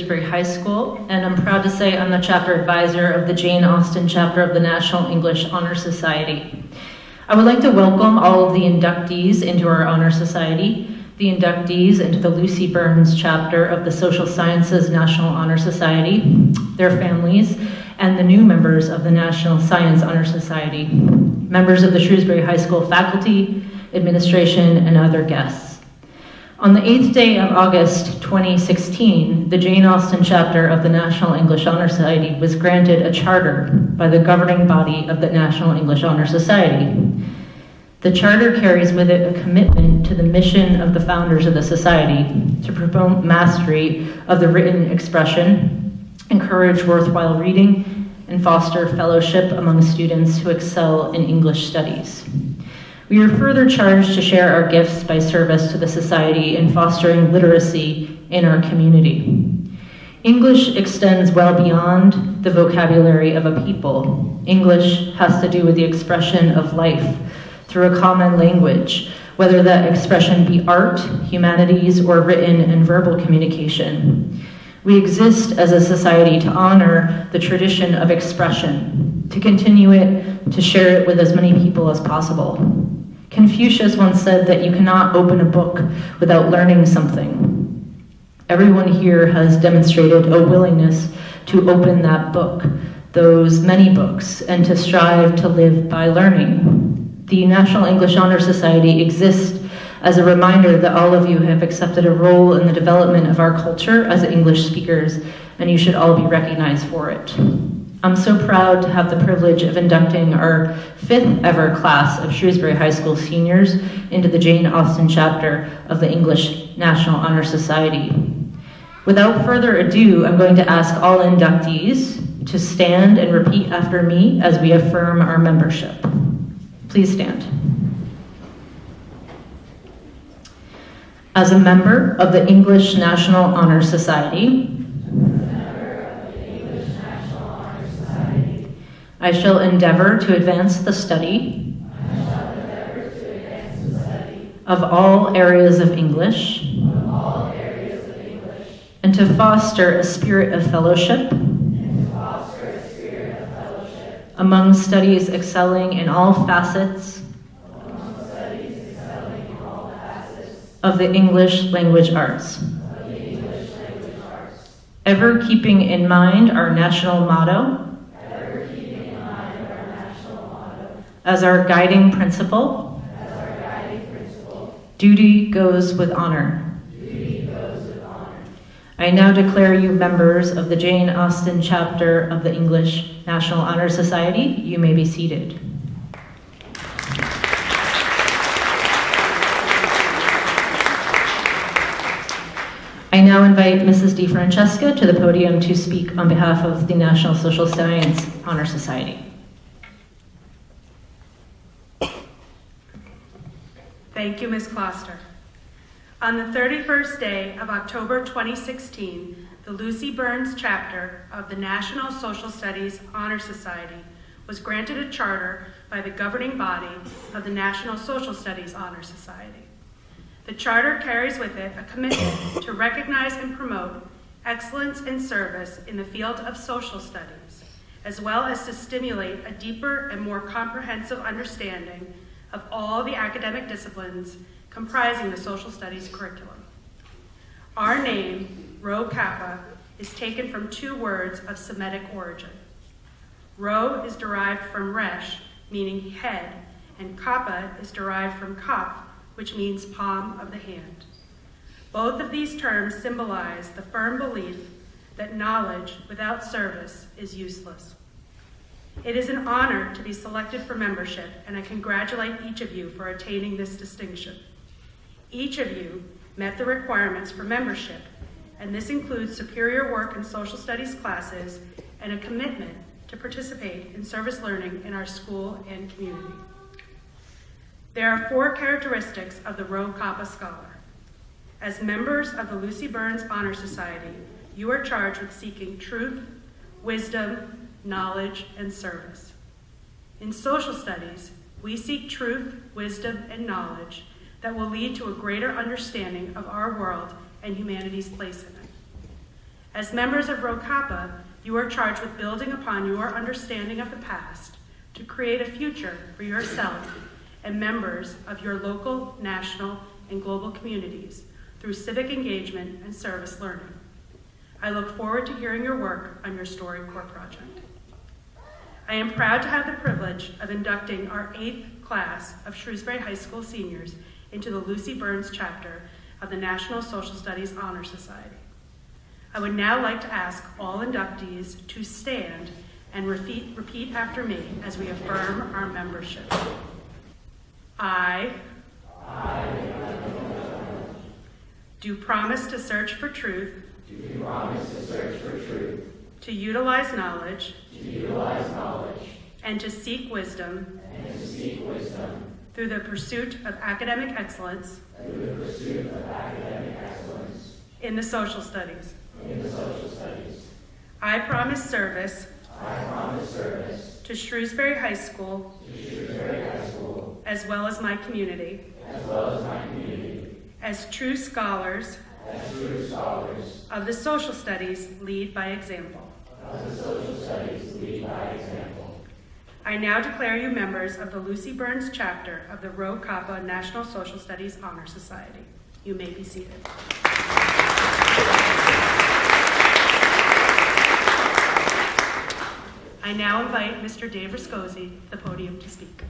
Shrewsbury High School, and I'm proud to say I'm the chapter advisor of the Jane Austen chapter of the National English Honor Society. I would like to welcome all of the inductees into our Honor Society, the inductees into the Lucy Burns chapter of the Social Sciences National Honor Society, their families, and the new members of the National Science Honor Society, members of the Shrewsbury High School faculty, administration, and other guests. On the 8th day of August 2016, the Jane Austen chapter of the National English Honor Society was granted a charter by the governing body of the National English Honor Society. The charter carries with it a commitment to the mission of the founders of the society to promote mastery of the written expression, encourage worthwhile reading, and foster fellowship among students who excel in English studies. We are further charged to share our gifts by service to the society in fostering literacy in our community. English extends well beyond the vocabulary of a people. English has to do with the expression of life through a common language, whether that expression be art, humanities, or written and verbal communication. We exist as a society to honor the tradition of expression, to continue it, to share it with as many people as possible. Confucius once said that you cannot open a book without learning something. Everyone here has demonstrated a willingness to open that book, those many books, and to strive to live by learning. The National English Honor Society exists as a reminder that all of you have accepted a role in the development of our culture as English speakers, and you should all be recognized for it. I'm so proud to have the privilege of inducting our 5th ever class of Shrewsbury High School seniors into the Jane Austen chapter of the English National Honor Society. Without further ado, I'm going to ask all inductees to stand and repeat after me as we affirm our membership. Please stand. As a member of the English National Honor Society, I shall endeavor to advance the study of all areas of English and to foster a spirit of fellowship among studies excelling in all facets of the English language arts. Ever keeping in mind our national motto, as our guiding principle, duty goes with honor. I now declare you members of the Jane Austen chapter of the English National Honor Society. You may be seated. I now invite Mrs. DiFrancesca to the podium to speak on behalf of the National Social Science Honor Society. Thank you, Ms. Kloster. On the 31st day of October 2016, the Lucy Burns chapter of the National Social Studies Honor Society was granted a charter by the governing body of the National Social Studies Honor Society. The charter carries with it a commitment to recognize and promote excellence in service in the field of social studies, as well as to stimulate a deeper and more comprehensive understanding of all the academic disciplines comprising the social studies curriculum. Our name, Rho Kappa, is taken from two words of Semitic origin. Rho is derived from resh, meaning head, and Kappa is derived from kaf, which means palm of the hand. Both of these terms symbolize the firm belief that knowledge without service is useless. It is an honor to be selected for membership, and I congratulate each of you for attaining this distinction. Each of you met the requirements for membership, and this includes superior work in social studies classes and a commitment to participate in service learning in our school and community. There are 4 characteristics of the Rho Kappa Scholar. As members of the Lucy Burns Honor Society, you are charged with seeking truth, wisdom, knowledge, and service. In social studies, we seek truth, wisdom, and knowledge that will lead to a greater understanding of our world and humanity's place in it. As members of Rho Kappa, you are charged with building upon your understanding of the past to create a future for yourself and members of your local, national, and global communities through civic engagement and service learning. I look forward to hearing your work on your StoryCorps project. I am proud to have the privilege of inducting our 8th class of Shrewsbury High School seniors into the Lucy Burns chapter of the National Social Studies Honor Society. I would now like to ask all inductees to stand and repeat after me as we affirm our membership. I do promise to search for truth, to utilize knowledge, and to seek wisdom, through the pursuit of academic excellence, in the social studies. I promise service, to Shrewsbury High School, as well as my community, as true scholars, of the social studies lead by example. I now declare you members of the Lucy Burns chapter of the Rho Kappa National Social Studies Honor Society. You may be seated. I now invite Mr. Dave Riscosi to the podium to speak.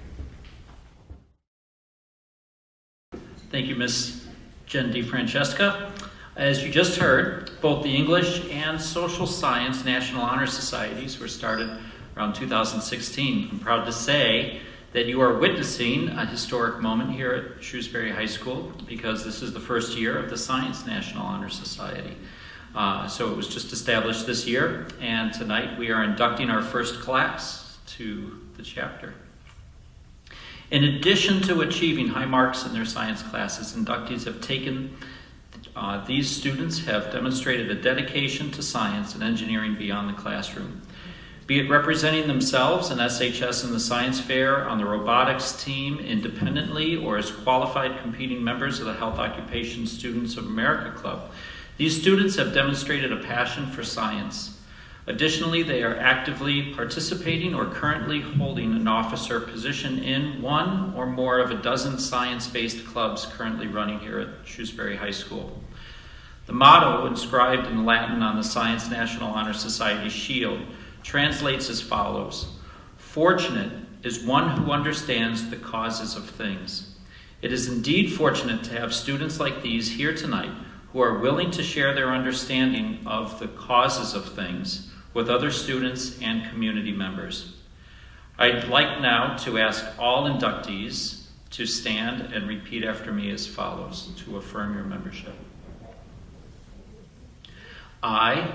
Thank you, Ms. Jen DeFrancesca. As you just heard, both the English and Social Science National Honor Societies were started around 2016. I'm proud to say that you are witnessing a historic moment here at Shrewsbury High School because this is the first year of the Science National Honor Society. So it was just established this year, and tonight we are inducting our first class to the chapter. In addition to achieving high marks in their science classes, inductees have taken these students have demonstrated a dedication to science and engineering beyond the classroom. Be it representing themselves and NSHS in the science fair, on the robotics team independently, or as qualified competing members of the Health Occupation Students of America Club, these students have demonstrated a passion for science. Additionally, they are actively participating or currently holding an officer position in one or more of a dozen science-based clubs currently running here at Shrewsbury High School. The motto, inscribed in Latin on the Science National Honor Society shield, translates as follows: "Fortunate is one who understands the causes of things." It is indeed fortunate to have students like these here tonight who are willing to share their understanding of the causes of things with other students and community members. I'd like now to ask all inductees to stand and repeat after me as follows to affirm your membership. I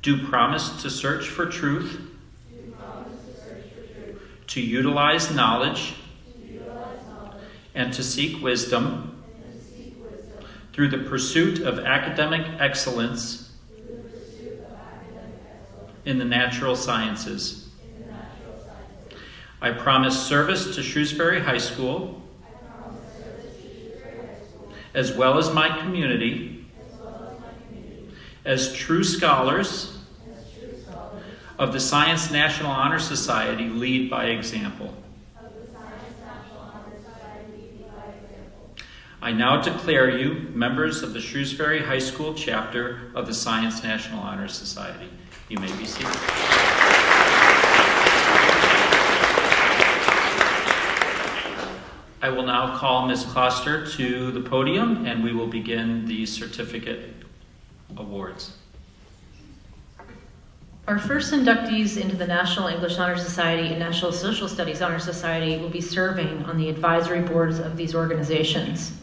do promise to search for truth, to utilize knowledge, and to seek wisdom through the pursuit of academic excellence in the natural sciences. I promise service to Shrewsbury High School, as well as my community, as true scholars of the Science National Honor Society lead by example. I now declare you members of the Shrewsbury High School chapter of the Science National Honor Society. You may be seated. I will now call Ms. Kloster to the podium, and we will begin the certificate awards. Our first inductees into the National English Honor Society and National Social Studies Honor Society will be serving on the advisory boards of these organizations.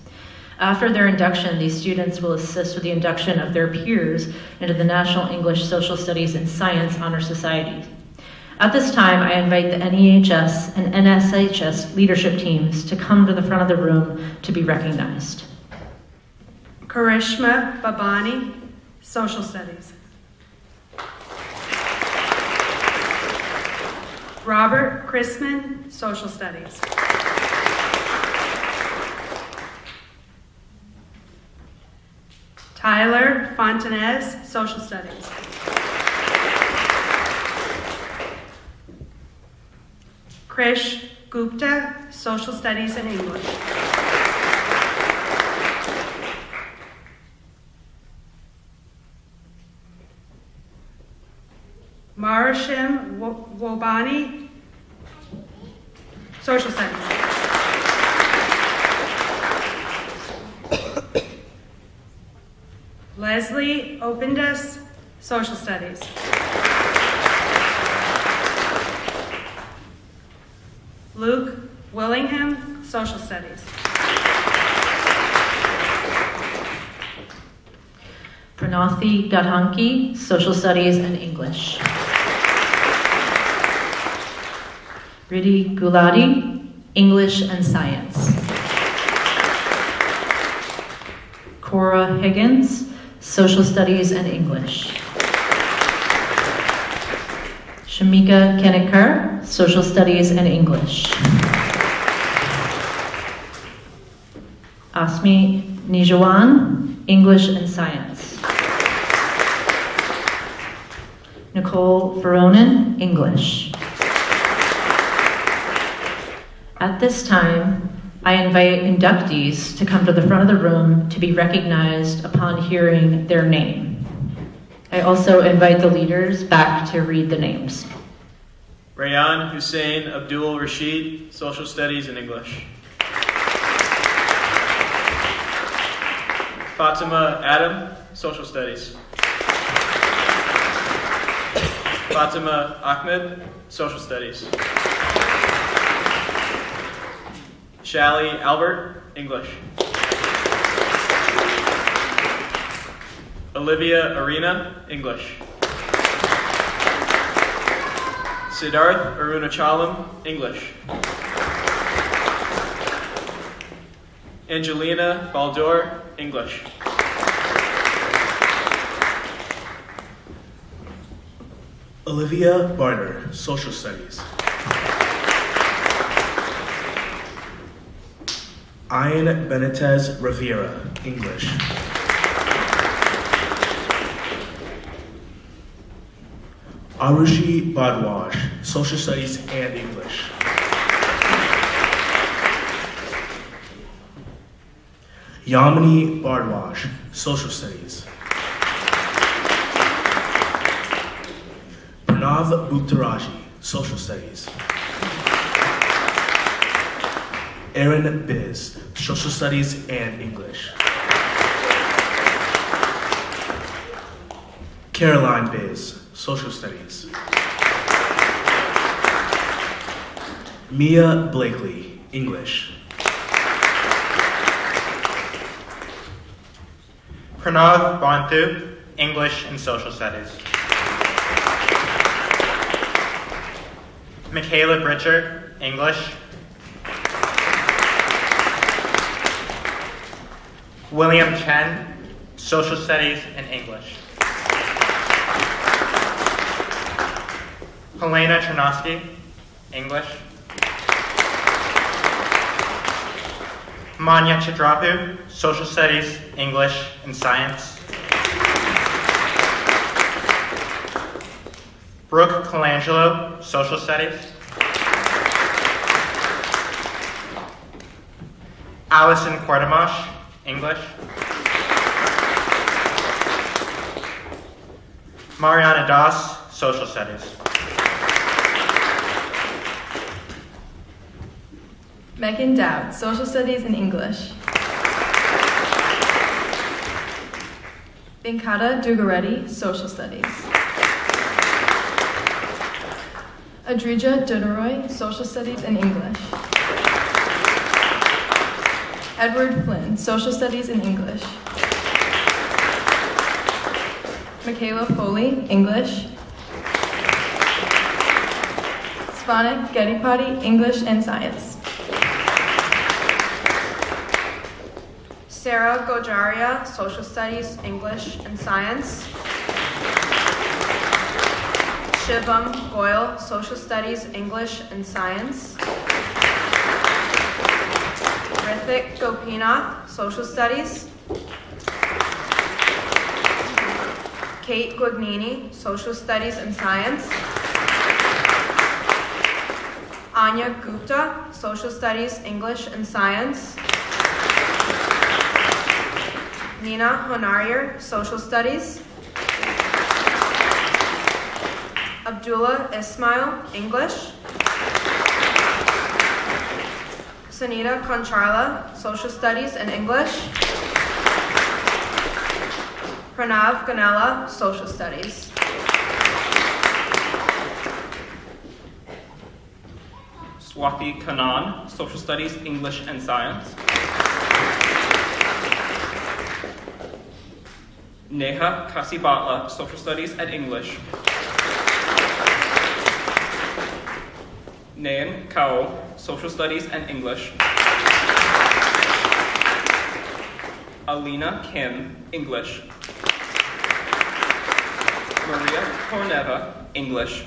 After their induction, these students will assist with the induction of their peers into the National English Social Studies and Science Honor Society. At this time, I invite the NEHS and NSHS leadership teams to come to the front of the room to be recognized. Karishma Babani, Social Studies. Robert Chrisman, Social Studies. Tyler Fontanez, Social Studies. Krish Gupta, Social Studies and English. Marashim Wobani, Social Studies. Leslie Opendas, Social Studies. Luke Willingham, Social Studies. Pranathi Gadhanki, Social Studies and English. Riddhi Gulati, English and Science. Cora Higgins, Social Studies and English. Shamika Kenikar, Social Studies and English. Asmi Nijawan, English and Science. Nicole Veronin, English. At this time, I invite inductees to come to the front of the room to be recognized upon hearing their name. I also invite the leaders back to read the names. Rayan Hussein Abdul Rashid, Social Studies and English. Fatima Adam, Social Studies. Fatima Ahmed, Social Studies. Shally Albert, English. Olivia Arena, English. Siddharth Arunachalam, English. Angelina Baldur, English. Olivia Barter, Social Studies. Ian Benitez Rivera, English. Arushi Badwaj, Social Studies and English. Yamini Bardwaj, Social Studies. Pranav Bhuttaraji, Social Studies. Erin Biz, Social Studies and English. Caroline Biz, Social Studies. Mia Blakely, English. Pranav Banthu, English and Social Studies. Michaela Britcher, English. William Chen, Social Studies and English. Helena Chernosky, English. Manya Chitrapu, Social Studies, English and Science. Brooke Colangelo, Social Studies. Allison Quartamash, English. Mariana Das, Social Studies. Megan Dowd, Social Studies and English. Venkata Dugareddy, Social Studies. Adrija Duderoy, Social Studies and English. Edward Flynn, Social Studies and English. Michaela Foley, English. Svanik Gettipati, English and Science. Sarah Gojaria, Social Studies, English and Science. Shivam Goyal, Social Studies, English and Science. Rithik Gopinath, Social Studies. Kate Guagnini, Social Studies and Science. Anya Gupta, Social Studies, English and Science. Nina Honarier, Social Studies. Abdullah Ismail, English. Sunita Koncharla, Social Studies and English. Pranav Ganella, Social Studies. Swati Kanan, Social Studies, English and Science. Neha Kasibatla, Social Studies and English. Nayan Kao, Social Studies and English. Alina Kim, English. Maria Korneva, English.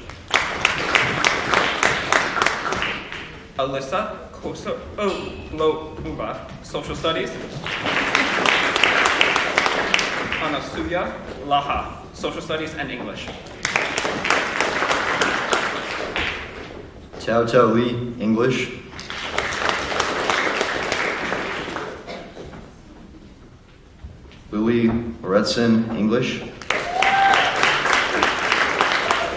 Alyssa Koso-Lomuba, Social Studies. Anasuya Laha, Social Studies and English. Tao Tao Lee, English. Lily Loretson, English.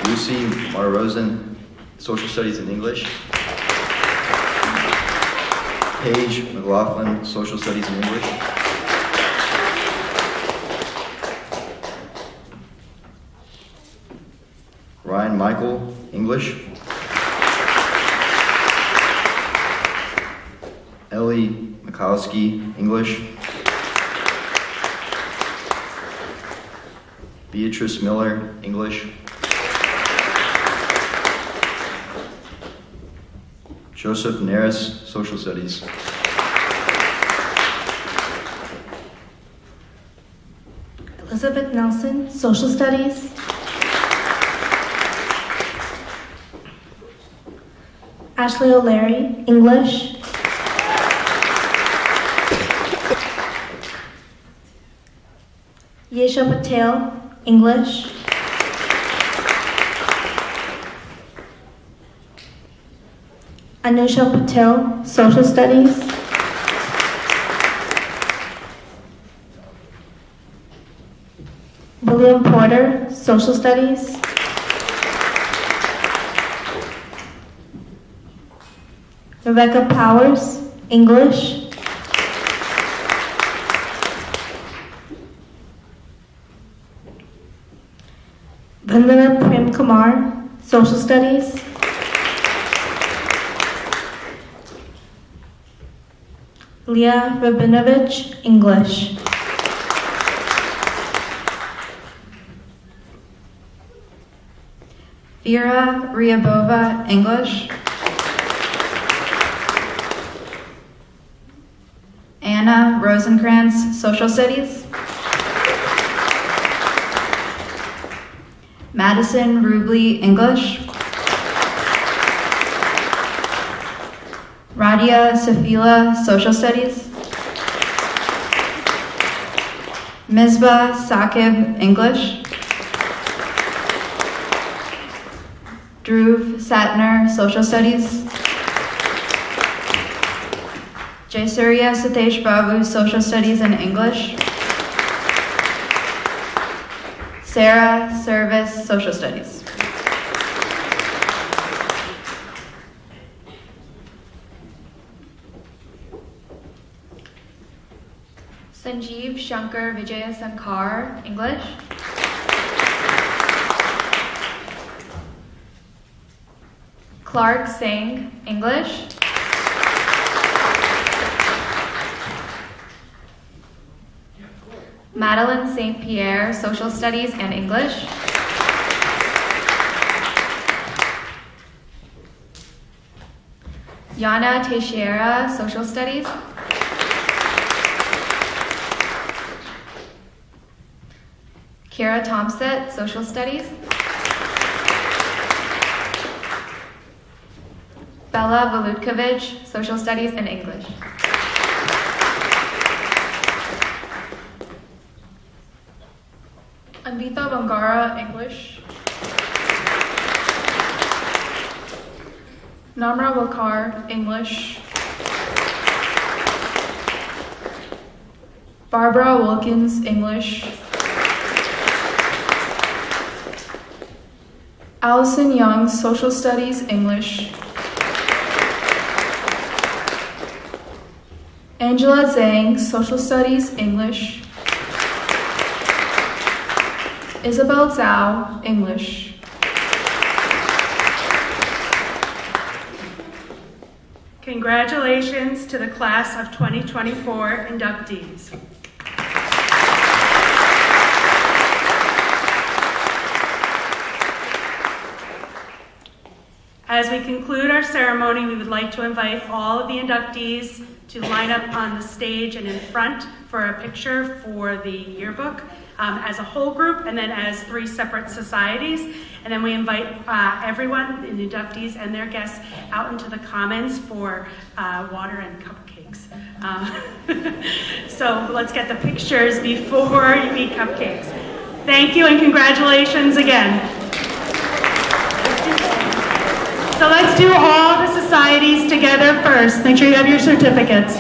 Lucy Marrosen, Social Studies and English. Paige McLaughlin, Social Studies and English. Ryan Michael, English. Ellie Mikowski, English. Beatrice Miller, English. Joseph Neris, Social Studies. Elizabeth Nelson, Social Studies. Ashley O'Leary, English. Yesha Patel, English. Anusha Patel, Social Studies. William Porter, Social Studies. Rebecca Powers, English. Vandana Prem Kumar, Social Studies. Leah Rabinovich, English. Vera Ryabova, English. Anna Rosenkrantz, Social Studies. Madison Rubley, English. Radia Safila, Social Studies. Misbah Saqib, English. Dhruv Satner, Social Studies. Jaisurya Sitesh Babu, Social Studies and English. Sarah Service, Social Studies. Sanjeev Shankar Vijayasankar, English. Clark Singh, English. Madeline St. Pierre, Social Studies and English. Yana Teixeira, Social Studies. Kira Thompson, Social Studies. Bella Volutkovich, Social Studies and English. Anvita Bangara, English. Namra Wakar, English. Barbara Wilkins, English. Allison Young, Social Studies, English. Angela Zhang, Social Studies, English. Isabel Zhao, English. Congratulations to the class of 2024 inductees. As we conclude our ceremony, we would like to invite all of the inductees to line up on the stage and in front for a picture for the yearbook as a whole group and then as 3 separate societies. And then we invite everyone, the inductees and their guests, out into the commons for water and cupcakes. So let's get the pictures before you eat cupcakes. Thank you and congratulations again. So let's do all the societies together first. Make sure you have your certificates.